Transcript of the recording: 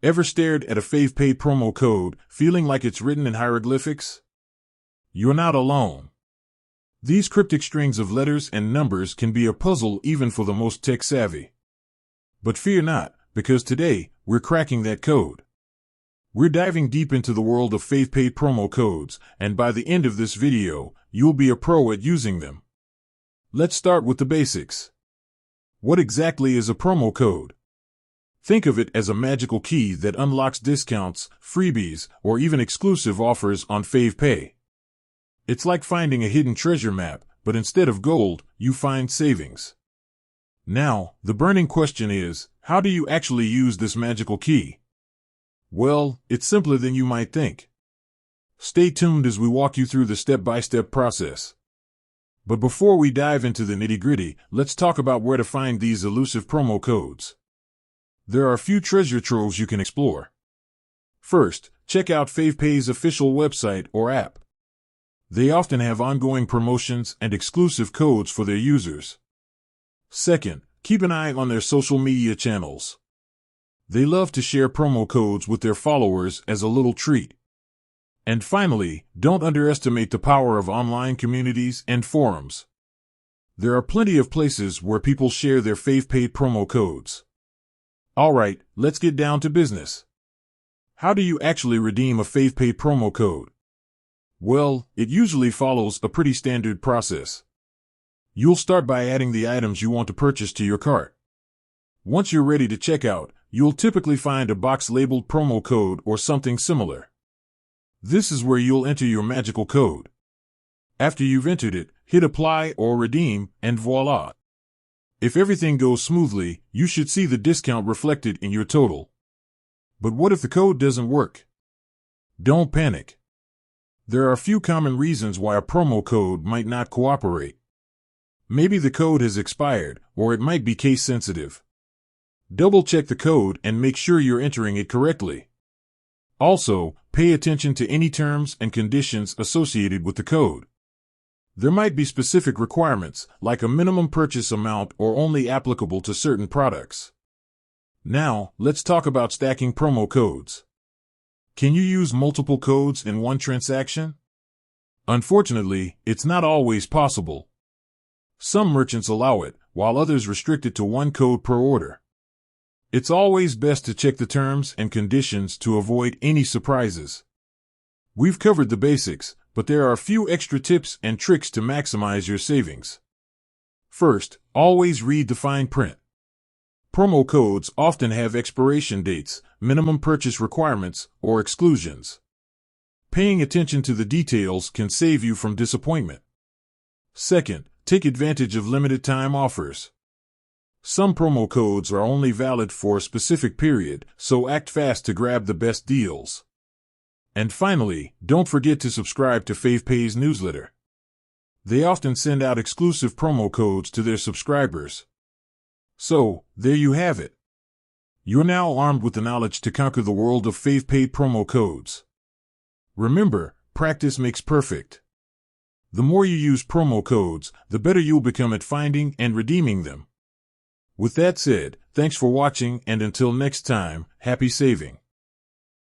Ever stared at a FavePay promo code, feeling like it's written in hieroglyphics? You're not alone. These cryptic strings of letters and numbers can be a puzzle even for the most tech-savvy. But fear not, because today, we're cracking that code. We're diving deep into the world of FavePay promo codes, and by the end of this video, you'll be a pro at using them. Let's start with the basics. What exactly is a promo code? Think of it as a magical key that unlocks discounts, freebies, or even exclusive offers on FavePay. It's like finding a hidden treasure map, but instead of gold, you find savings. Now, the burning question is, how do you actually use this magical key? Well, it's simpler than you might think. Stay tuned as we walk you through the step-by-step process. But before we dive into the nitty-gritty, let's talk about where to find these elusive promo codes. There are a few treasure troves you can explore. First, check out FavePay's official website or app. They often have ongoing promotions and exclusive codes for their users. Second, keep an eye on their social media channels. They love to share promo codes with their followers as a little treat. And finally, don't underestimate the power of online communities and forums. There are plenty of places where people share their FavePay promo codes. Alright, let's get down to business. How do you actually redeem a FavePay promo code? Well, it usually follows a pretty standard process. You'll start by adding the items you want to purchase to your cart. Once you're ready to check out, you'll typically find a box labeled promo code or something similar. This is where you'll enter your magical code. After you've entered it, hit apply or redeem, and voila. If everything goes smoothly, you should see the discount reflected in your total. But what if the code doesn't work? Don't panic. There are a few common reasons why a promo code might not cooperate. Maybe the code has expired, or it might be case sensitive. Double-check the code and make sure you're entering it correctly. Also, pay attention to any terms and conditions associated with the code. There might be specific requirements, like a minimum purchase amount or only applicable to certain products. Now, let's talk about stacking promo codes. Can you use multiple codes in one transaction? Unfortunately, it's not always possible. Some merchants allow it, while others restrict it to one code per order. It's always best to check the terms and conditions to avoid any surprises. We've covered the basics, but there are a few extra tips and tricks to maximize your savings. First, always read the fine print. Promo codes often have expiration dates, minimum purchase requirements, or exclusions. Paying attention to the details can save you from disappointment. Second, take advantage of limited time offers. Some promo codes are only valid for a specific period, so act fast to grab the best deals. And finally, don't forget to subscribe to FavePay's newsletter. They often send out exclusive promo codes to their subscribers. So, there you have it. You're now armed with the knowledge to conquer the world of FavePay promo codes. Remember, practice makes perfect. The more you use promo codes, the better you'll become at finding and redeeming them. With that said, thanks for watching, and until next time, happy saving.